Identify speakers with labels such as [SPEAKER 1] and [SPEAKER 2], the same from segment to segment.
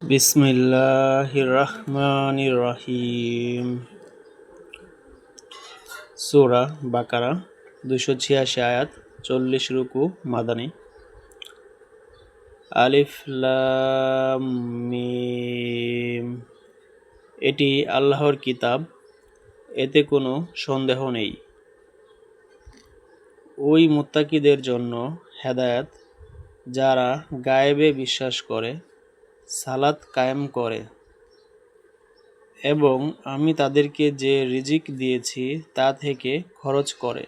[SPEAKER 1] বিসমিল্লাহির রহমানির রহিম। সূরা বাকারা 286 আয়াত, 40 রুকু, মাদানী। আলিফ লাম মিম। এটি আল্লাহর কিতাব, এতে কোনো সন্দেহ নেই। ওই মুত্তাকিদের জন্য হেদায়েত যারা গায়েবে বিশ্বাস করে, সালাত কায়েম করে এবং আমি তাদেরকে যে রিজিক দিয়েছি তা থেকে খরচ করে।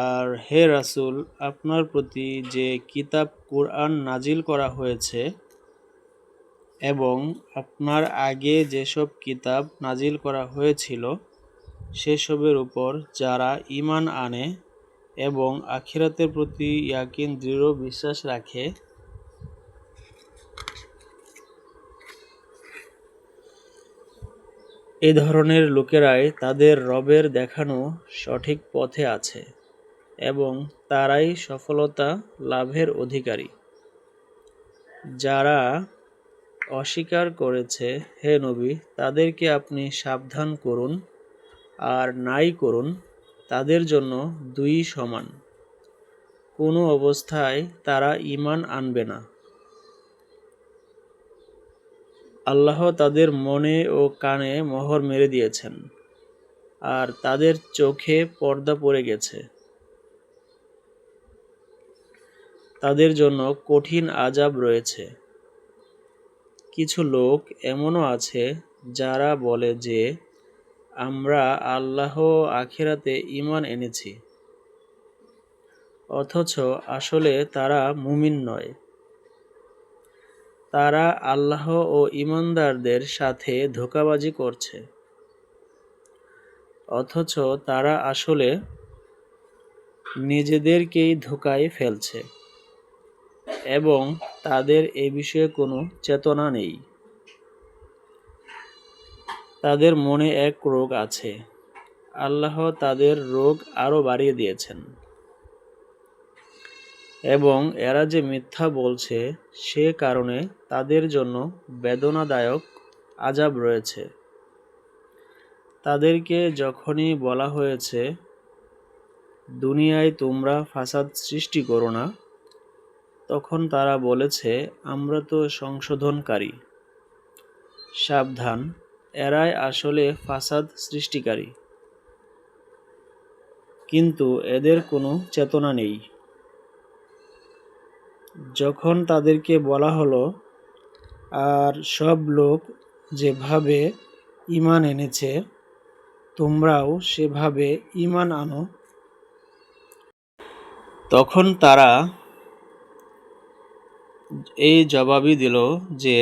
[SPEAKER 1] আর হে রাসূল, আপনার প্রতি যে কিতাব কুরআন নাজিল করা হয়েছে এবং আপনার আগে যেসব কিতাব নাজিল করা হয়েছিল সেসবের উপর যারা ঈমান আনে এবং আখিরাতের প্রতি ইয়াকিন দৃঢ় বিশ্বাস রাখে, এ ধরনের লোকেরাই তাদের রবের দেখানো সঠিক পথে আছে এবং তারাই সফলতা লাভের অধিকারী। যারা অস্বীকার করেছে, হে নবী, তাদেরকে আপনি সাবধান করুন আর নাই করুন তাদের জন্য দুই সমান। কোনো অবস্থায় তারা ঈমান আনবে না। আল্লাহ তাদের মনে ও কানে মোহর মেরে দিয়েছেন আর তাদের চোখে পর্দা পড়ে গেছে। তাদের জন্য কঠিন আযাব রয়েছে। কিছু লোক এমনও আছে যারা বলে যে, আমরা আল্লাহ ও আখিরাতে ঈমান এনেছি, অথচ আসলে তারা মুমিন নয়। তারা আল্লাহ ও ঈমানদারদের সাথে ধোঁকাবাজি করছে, অথচ তারা আসলে নিজেদেরকেই ধোঁকায় ফেলছে এবং তাদের এ বিষয়ে কোনো চেতনা নেই। তাদের মনে এক রোগ আছে, আল্লাহ তাদের রোগ আরো বাড়িয়ে দিয়েছেন এবং এরা যে মিথ্যা বলছে সে কারণে তাদের জন্য বেদনাদায়ক আযাব রয়েছে। তাদেরকে যখনই বলা হয়েছে, দুনিয়ায় তোমরা ফাসাদ সৃষ্টি করো না, তখন তারা বলেছে, আমরা তো সংশোধনকারী। সাবধান, এরাই আসলে ফাসাদ সৃষ্টিকারী, কিন্তু এদের কোনো চেতনা নেই। যখন তাদেরকে বলা হলো, আর সব লোক যেভাবে ঈমান এনেছে তোমরাও সেভাবে ঈমান আনো, তখন তারা এই জবাবই দিল যে,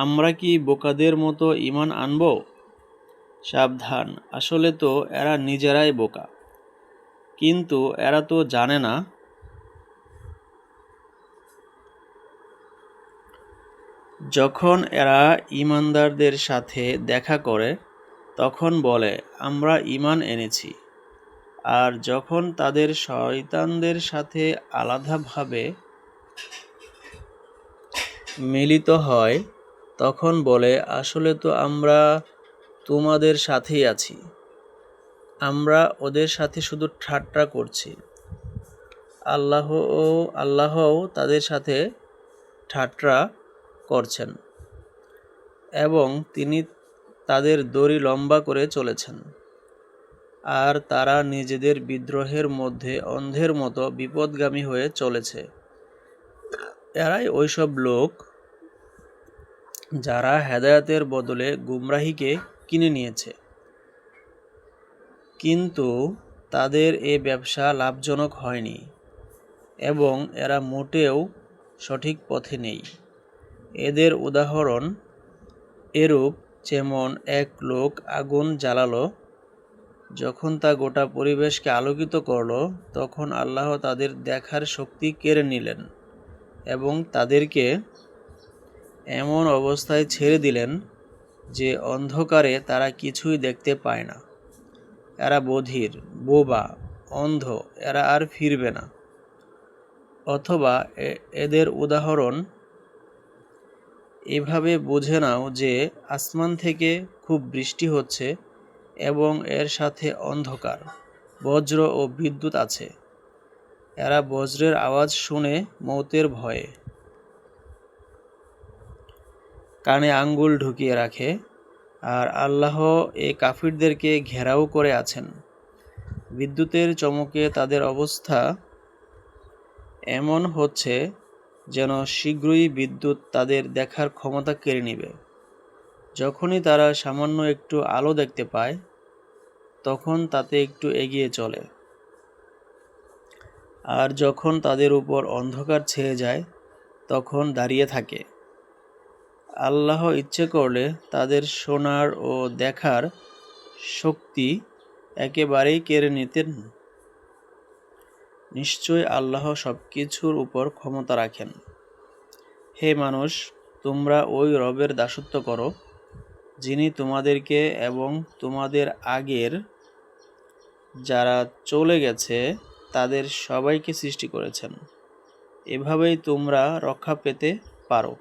[SPEAKER 1] আমরা কি বোকাদের মতো ঈমান আনব? সাবধান, আসলে তো এরা নিজেরাই বোকা, কিন্তু এরা তো জানে না। যখন এরা ঈমানদারদের সাথে দেখা করে তখন বলে, আমরা ঈমান এনেছি, আর যখন তাদের শয়তানদের সাথে আলাদাভাবে মিলিত হয় তখন বলে, আসলে তো আমরা তোমাদের সাথেই আছি, আমরা ওদের সাথে শুধু ঠাট্টা করছি। আল্লাহও তাদের সাথে ঠাট্টা করছেন এবং তিনি তাদের দড়ি লম্বা করে চলেছেন, আর তারা নিজেদের বিদ্রোহের মধ্যে অন্ধের মতো বিপদগামী হয়ে চলেছে। এরাই ওইসব লোক যারা হেদায়েতের বদলে গুমরাহিকে কিনে নিয়েছে, কিন্তু তাদের এ ব্যবসা লাভজনক হয়নি এবং এরা মোটেও সঠিক পথে নেই। এদের উদাহরণ এরূপ, যেমন এক লোক আগুন জ্বালালো, যখন তা গোটা পরিবেশকে আলোকিত করল তখন আল্লাহ তাদের দেখার শক্তি কেড়ে নিলেন এবং তাদেরকে এমন অবস্থায় ছেড়ে দিলেন যে অন্ধকারে তারা কিছুই দেখতে পায় না। এরা বধির, বোবা, অন্ধ, এরা আর ফিরবে না। অথবা এদের উদাহরণ এভাবে বুঝে নাও যে আসমান থেকে খুব বৃষ্টি হচ্ছে এবং এর সাথে অন্ধকার, বজ্র ও বিদ্যুৎ আছে। এরা বজ্রের আওয়াজ শুনে মৌতের ভয়ে কানে আঙ্গুল ঢুকিয়ে রাখে, আর আল্লাহ এ কাফিরদেরকে ঘেরাও করে আছেন। বিদ্যুতের চমকে তাদের অবস্থা এমন হচ্ছে যেন শীঘ্রই বিদ্যুৎ তাদের দেখার ক্ষমতা কেড়ে নেবে। যখনই তারা সামান্য একটু আলো দেখতে পায়, তখন তাতে একটু এগিয়ে চলে, আর যখন তাদের উপর অন্ধকার ছেয়ে যায়, তখন দাঁড়িয়ে থাকে। আল্লাহ ইচ্ছে করলে তাদের শোনার ও দেখার শক্তি একেবারেই কেড়ে নিতেন। নিশ্চয় আল্লাহ সবকিছুর উপর ক্ষমতা রাখেন। হে মানুষ, তোমরা ওই রবের দাসত্ব করো, যিনি তোমাদেরকে এবং তোমাদের আগের যারা চলে গেছে তাদের সবাইকে সৃষ্টি করেছেন। এভাবেই তোমরা রক্ষা পেতে পারো।